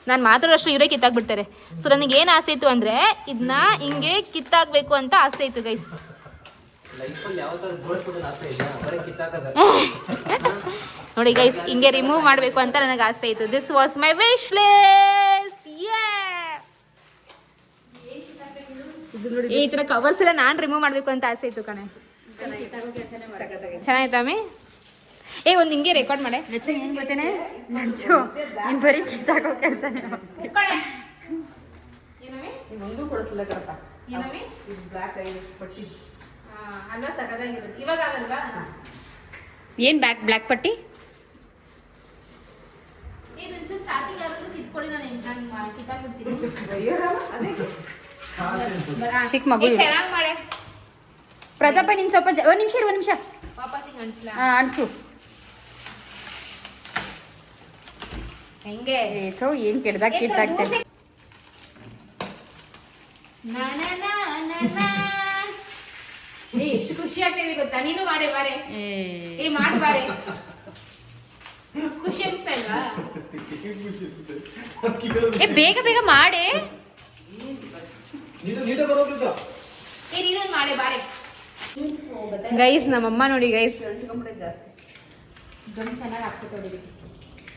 ನಾನು ಮಾತಾಡೋಷ್ಟು ಇವರೇ ಕಿತ್ತಾಕ್ಬಿಡ್ತಾರೆ. ಸೊ ನನಗೆ ಏನು ಆಸೆ ಇತ್ತು ಅಂದರೆ ಇದನ್ನ ಹಿಂಗೆ ಕಿತ್ತಾಕಬೇಕು ಅಂತ ಆಸೆ ಇತ್ತು ಗೈಸ್. ನೋಡಿ ಗೈಸ್, ಹಿಂಗೆ ರಿಮೂವ್ ಮಾಡಬೇಕು ಅಂತ ನನಗೆ ಆಸೆ ಇತ್ತು. This was my wish list. ಈ ಥರ ಕವರ್ಸ್ ಎಲ್ಲ ನಾನು ರಿಮೂವ್ ಮಾಡಬೇಕು ಅಂತ ಆಸೆ ಇತ್ತು ಕಣೆ. ಚೆನ್ನಾಯ್ತಾಮಿ? ಒಂದು ಹಿಂಗೆ ರೆಕಾರ್ಡ್ ಮಾಡೆ. ಏನು ಗೊತ್ತೇನೆ ನಂಚು, ನೀನು ಬರೀ ಕಿತ್ತಾಕೋ ಕೆಲಸ ಅಲ್ಲ ಸಕದಾಗಿರುತ್ತೆ. ಇವಾಗ ಆಗಲ್ವಾ? ಏನು ಬ್ಲ್ಯಾಕ್ ಪಟ್ಟಿ? ಇದೊಂಚೂರು ಸ್ಟಾರ್ಟಿಂಗ್ ಆದ್ರೂ ಕಿತ್ಕೊಳ್ಳಿ, ನಾನು ಕಿತ್ತಾಕ್ಬಿಡ್ತೀನಿ. ಚಿಕ್ಕ ಮಗು ಚೆನ್ನಾಗಿ ಮಾಡೆ ಪ್ರತಾಪ. ನಿನ್ ಸ್ವಲ್ಪ ಒಂದು ನಿಮಿಷ ವಾಪಸ್ ಹಿಂಗೆ ಅನ್ಸ್ಲಾ? ಅನ್ಸು. ಹೆಂಗೆ ಏನು ಕೆಡ್ದಾಗ ಕಿತ್ತಾಕ್ತೇನೆ. ಎಷ್ಟು ಖುಷಿ ಆಗ್ತದೆ ಗೊತ್ತಾ? ನೀನು ಮಾಡೆ ಬಾರೆ, ಮಾಡು ಬಾರೆ. ಖುಷಿ ಅನಿಸ್ತಾ ಇಲ್ವಾ? ಬೇಗ ಬೇಗ ಮಾಡಿ. ನೀನು ಮಾಡೆ ಬಾರೆ. ಗೈಸ್ ನಮ್ಮಮ್ಮ ನೋಡಿ ಗೈಸ್, ಚೆನ್ನಾಗಿ ಆಗ್ತದೆ.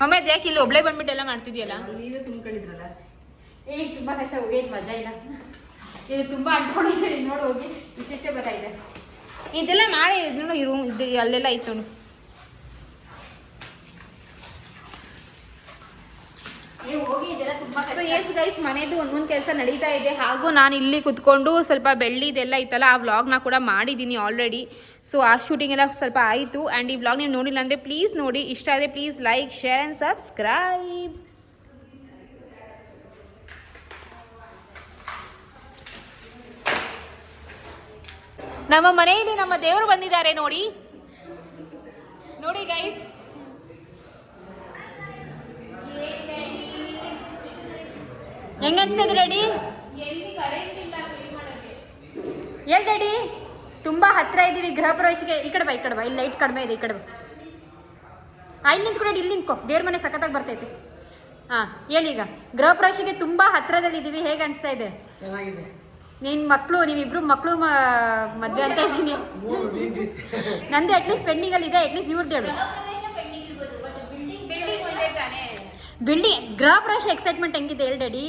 ಮಮ್ಮ ಅದು ಯಾಕೆ ಇಲ್ಲಿ ಒಬ್ಳೆ ಬಂದ್ಬಿಟ್ಟೆಲ್ಲ ಮಾಡ್ತಿದ್ಯಲ್ಲ? ತುಂಬಾ ಕಷ್ಟ, ಹೋಗೇನು ಮಜಾ ಇಲ್ಲ. ಇದು ತುಂಬಾ ಅಂಟ್ಕೊಂಡಿದ್ದೀರಿ ನೋಡಿ, ಹೋಗಿ ಇಷ್ಟೇ ಗೊತ್ತಾಗಿದೆ. ಇದೆಲ್ಲ ಮಾಡಿ ಇದನ್ನು ಇದು ಅಲ್ಲೆಲ್ಲ ಐತೆ ನೋಡು. ಸೊ ಎಸ್ ಗೈಸ್, ಮನೇದು ಒಂದೊಂದು ಕೆಲಸ ನಡೀತಾ ಇದೆ. ಹಾಗೂ ನಾನು ಇಲ್ಲಿ ಕುತ್ಕೊಂಡು ಸ್ವಲ್ಪ ಬೆಳ್ಳಿದೆಲ್ಲ ಇತ್ತಲ್ಲ, ಆ ವ್ಲಾಗ್ನ ಕೂಡ ಮಾಡಿದ್ದೀನಿ ಆಲ್ರೆಡಿ. ಸೊ ಆ ಶೂಟಿಂಗ್ ಎಲ್ಲ ಸ್ವಲ್ಪ ಆಯಿತು. ಆ್ಯಂಡ್ ಈ ವ್ಲಾಗ್ ನೀವು ನೋಡಿಲ್ಲ ಅಂದರೆ ಪ್ಲೀಸ್ ನೋಡಿ. ಇಷ್ಟ ಆದರೆ please like, share and subscribe. ನಮ್ಮ ಮನೆಯಲ್ಲಿ ನಮ್ಮ ದೇವರು ಬಂದಿದ್ದಾರೆ ನೋಡಿ ಗೈಸ್. ಹೆಂಗ ಅನ್ಸ್ತದೆ ರೆಡಿ? ಎಲ್ಲಿ ರೆಡಿ? ತುಂಬಾ ಹತ್ರ ಇದ್ದೀವಿ ಗೃಹ ಪ್ರವೇಶಕ್ಕೆ. ಈ ಕಡೆ ಬಾ, ಇಲ್ಲಿ ಲೈಟ್ ಕಡಿಮೆ ಇದೆ, ಈ ಕಡೆ ಬಾ. ಇಲ್ಲಿ ನಿಂತ್ಕೊ ರೆಡಿ, ಇಲ್ಲಿ ನಿಂತ್ಕೊ. ದೇವ್ರ ಮನೆ ಸಖತ್ತಾಗಿ ಬರ್ತೈತೆ. ಹಾಂ ಹೇಳೀಗ ಗೃಹ ಪ್ರವೇಶಕ್ಕೆ ತುಂಬ ಹತ್ರದಲ್ಲಿದ್ದೀವಿ, ಹೇಗೆ ಅನಿಸ್ತಾ ಇದೆ? ಚೆನ್ನಾಗಿದೆ. ನಿನ್ನ ಮಕ್ಕಳು ನೀವಿಬ್ರು ಮಕ್ಕಳು ಮದುವೆ ಅಂತ ಇದ್ದೀನಿ. ನಂದು ಅಟ್ಲೀಸ್ಟ್ ಪೆಂಡಿಂಗಲ್ಲಿ ಇದೆ, ಅಟ್ಲೀಸ್ಟ್ ಇವ್ರದ್ದು ಹೇಳು. ಬಿಲ್ಡಿಂಗ್ ಗೃಹ ಪ್ರವೇಶ ಎಕ್ಸೈಟ್ಮೆಂಟ್ ಹೆಂಗಿದೆ ಹೇಳಿ ಡ್ಯಾಡಿ?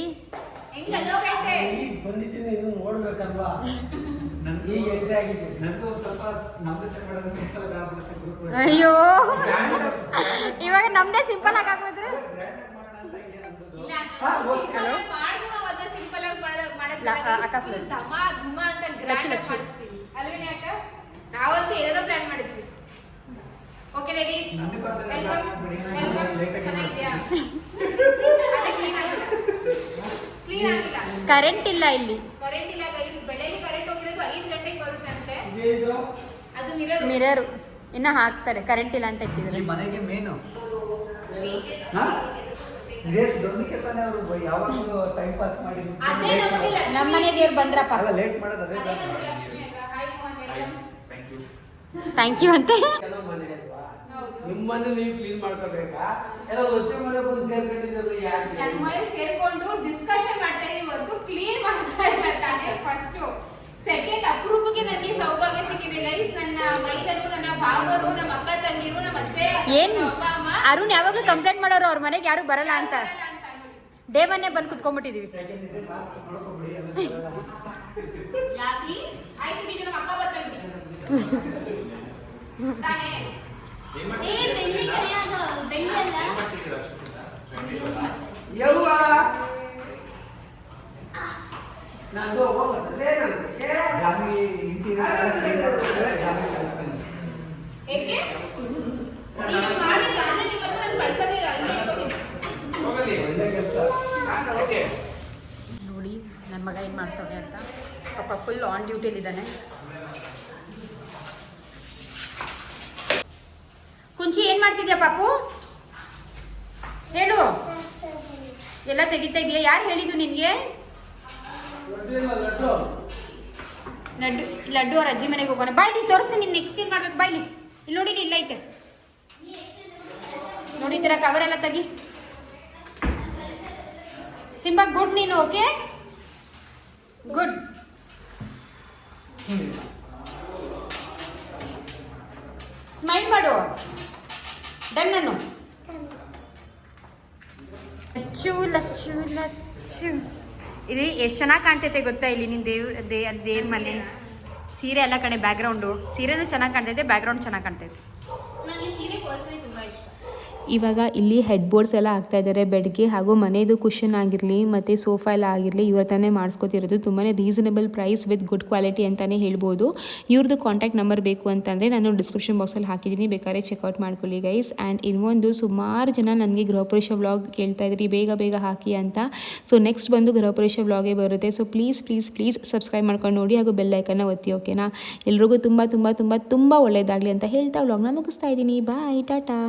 ಬಂದಿದ್ದೀನಿ, ಇನ್ನು ನೋಡ್ಬೇಕಲ್ವಾ. ಈಗ ಎಂಟ್ರಿ ಆಗಿದ್ದೀನಿ. ಅಯ್ಯೋ ಇವಾಗ ನಮ್ದೇ ಸಿಂಪಲ್ ಆಗಿ ಆಗೋದ್ರೆ ನಾವಂತೂ ಏನಾದ್ರು ಪ್ಲಾನ್ ಮಾಡಿದ್ವಿ. Okay ready? ಕ್ಲೀನ್ ಆಗಿಲ್ಲ, ಕರೆಂಟ್ ಇಲ್ಲ ಇಲ್ಲಿ. ಕರೆಂಟ್ ಇಲ್ಲ ಗೈಸ್. ಬೆಳಗ್ಗೆ ಕರೆಂಟ್ ಹೋಗಿರೋದು 5 ಗಂಟೆಗೆ ಬರುತ್ತಂತೆ. ಅದು ಮಿರರ್ ಇನ್ನ ಹಾಕ್ತಾರೆ, ಕರೆಂಟ್ ಇಲ್ಲ ಅಂತ ಇಟ್ಟಿದ್ದಾರೆ. ಮನೆಗೆ ಮೇನು ಇದೇ ದೊಡ್ಡಕ್ಕೆ ತಾನೇ ಅವರು ಯಾವಾಗಲೂ ಟೈಮ್ ಪಾಸ್ ಮಾಡಿ ಅದೇ ನಮಗೆ ಲಕ್ಷ್ಮಿ. ನಮ್ಮ ಮನೆ ದೇವ್ರು ಬಂದ್ರಪ್ಪ. ಅಲ್ಲ ಲೇಟ್ ಮಾಡೋದು ಅದೇ ಅದೇ ನಮಗೆ ಲಕ್ಷ್ಮಿ ಅಲ್ಲ. ಹಾಯ್ ಮೋಹನ್. ಥ್ಯಾಂಕ್ ಯು ಅಂತೆ. ಕೆಲವು ಮನೆ ಅಲ್ವಾ, ನಿಮ್ಮ ಮನೆ ನೀವು ಕ್ಲೀನ್ ಮಾಡ್ಕೋಬೇಕಾ? ಎಲ್ಲ ಒತ್ತೆ ಮನೆ ಬಂದು ಸೇರ್ಕೊಂಡಿದ್ರಲ್ಲ ಯಾಕೆ? ನನ್ನ ಮನೆ ಸೇರ್ಕೊಂಡು ಡಿಸ್ಕಷನ್ ಮಾಡ್ತಾ ಇದೀವಿ, ಹೊರತು ಕ್ಲೀನ್ ಮಾಡ್ತಾ ಇಲ್ಲ ತಾನೇ. ಫಸ್ಟ್ ಸೆಕೆಂಡ್ ಅಪ್ರೂಪಕ್ಕೆ ನನಗೆ ಸೌಭಾಗ್ಯ ಸಿಕ್ಕಿದೆ ಗೈಸ್. ನನ್ನ ಮೈದರು, ನನ್ನ ಭಾವರು, ನಮ್ಮ ಅಕ್ಕ ತಂಗಿರು, ನಮ್ಮ ಅತ್ತೆ, ಏನ್ ಅಪ್ಪ ಅಮ್ಮ ಅರುಣ್ ಯಾವಾಗ್ಲೂ ಕಂಪ್ಲೇಂಟ್ ಮಾಡೋರು ಅವ್ರ ಮನೆಗೆ ಯಾರು ಬರಲ್ಲ ಅಂತ. ಡೇ ಒನ್ನೇ ಬಂದು ಕುತ್ಕೊಂಡ್ಬಿಟ್ಟಿದೀವಿ. ಯಾಕಿ ಆಯ್ತು ಬಿಡಿ, ನಮ್ಮ ಅಕ್ಕ ಬರ್ತಾಳೆ ತಾನೇ. ಏ ಬೆಳ್ಳಿ ಕೈಯಾಗ ಬೆಳ್ಳಿ ಅಲ್ಲ. ಯವ್ವ ನಾನು ಹೋಗೋದೇ ನನಗೆ ಜಾನ್ವಿ ಇಂಟೀರಿಯರ್ ಕ್ಲೀನ್ ಮಾಡ್ತಾರೆ, ಜಾನ್ವಿ ಕಳಿಸ್ತಾನೆ. ಏಕೆ ನೀನು ಮಾಡಿ ಜಾನೆ ನೀವು ಬಂದು ನಾನು ಕಳ್ಸೋದೇ ಅಲ್ಲಿ ಇಟ್ಕೊತೀನಿ. ಒಳ್ಳೆ ಕೆಲಸ. ನೋಡಿ ನನ್ನ ಮಗ ಏನು ಮಾಡ್ತಾನೆ ಅಂತ. ಪಾಪ ಫುಲ್ ಆನ್ ಡ್ಯೂಟಿಲಿದ್ದಾನೆ. ಕುಂಚಿ ಏನು ಮಾಡ್ತಿದ್ಯಾ ಪಾಪು? ಹೇಳು. ಎಲ್ಲ ತೆಗಿತಾ ಇದೆಯಾ? ಯಾರು ಹೇಳಿದ್ದು ನಿನಗೆ? ಲಡ್ಡು ಲಡ್ಡು ಲಡ್ಡು ಅವ್ರ ಅಜ್ಜಿ ಮನೆಗೆ ಹೋಗೋಣ. ಬಾಯ್ಲಿ ತೋರಿಸಿ, ನೀನು ನೆಕ್ಸ್ಟ್ ಏನು ಮಾಡ್ಬೇಕು? ಬಾಯ್ಲಿ ಇಲ್ಲಿ ನೋಡಿ, ಇಲ್ಲ ಐತೆ ನೋಡಿ, ಈ ಥರ ಕವರೆಲ್ಲ ತೆಗಿ. ಸಿಂಬಾ ಗುಡ್ ನೀನು. Okay good. ಸ್ಮೈಲ್ ಮಾಡು. ಡನ್ ನಾನು. ಲಚ್ಚು ಲಚ್ಚು ಲಚ್ಚು. ಇದು ಎಷ್ಟು ಚೆನ್ನಾಗಿ ಕಾಣ್ತೈತೆ ಗೊತ್ತಾ? ಇಲ್ಲಿ ನಿನ್ನ ದೇವ್ರ ಮನೆ ಸೀರೆ ಎಲ್ಲ ಕಡೆ ಬ್ಯಾಕ್ಗ್ರೌಂಡು. ಸೀರೆನೂ ಚೆನ್ನಾಗಿ ಕಾಣ್ತೈತೆ, ಬ್ಯಾಕ್ಗ್ರೌಂಡ್ ಚೆನ್ನಾಗಿ ಕಾಣ್ತೈತೆ. ನನಗೆ ಸೀರೆ ಪರ್ಸನಲಿ ತುಂಬಾ ಇಷ್ಟ. ಇವಾಗ ಇಲ್ಲಿ ಹೆಡ್ ಬೋರ್ಡ್ಸ್ ಎಲ್ಲ ಹಾಕ್ತಾ ಇದ್ದಾರೆ ಬೆಡ್ಗೆ, ಹಾಗೂ ಮನೆಯದು ಕುಷನ್ ಆಗಿರಲಿ ಮತ್ತು ಸೋಫಾ ಎಲ್ಲ ಆಗಿರಲಿ ಇವ್ರ ತಾನೇ ಮಾಡಿಸ್ಕೊತಿರೋದು. ತುಂಬಾ reasonable price with good quality ಅಂತಲೇ ಹೇಳ್ಬೋದು. ಇವ್ರದ್ದು ಕಾಂಟ್ಯಾಕ್ಟ್ ನಂಬರ್ ಬೇಕು ಅಂತಂದರೆ ನಾನು ಡಿಸ್ಕ್ರಿಪ್ಷನ್ ಬಾಕ್ಸಲ್ಲಿ ಹಾಕಿದ್ದೀನಿ, ಬೇಕಾದ್ರೆ ಚೆಕ್ಔಟ್ ಮಾಡ್ಕೊಳ್ಳಿ ಗೈಸ್. ಆ್ಯಂಡ್ ಇನ್ನೊಂದು ಸುಮಾರು ಜನ ನನಗೆ ಗೃಹಪ್ರವೇಶ ವ್ಲಾಗ್ ಕೇಳ್ತಾ ಇದ್ರಿ, ಬೇಗ ಬೇಗ ಹಾಕಿ ಅಂತ. ಸೊ ನೆಕ್ಸ್ಟ್ ಬಂದು ಗೃಹಪ್ರವೇಶ ವ್ಲಾಗೇ ಬರುತ್ತೆ. So please please please subscribe ಮಾಡ್ಕೊಂಡು ನೋಡಿ, ಹಾಗೂ ಬೆಲ್ ಐಕನ್ನ ಒತ್ತಿ. ಓಕೆನಾ? ಎಲ್ರಿಗೂ ತುಂಬ ತುಂಬ ತುಂಬ ತುಂಬ ಒಳ್ಳೆಯದಾಗಲಿ ಅಂತ ಹೇಳ್ತಾ ವ್ಲಾಗ್ನ ಮುಗಿಸ್ತಾ ಇದ್ದೀನಿ. ಬಾಯ್, ಟಾಟಾ.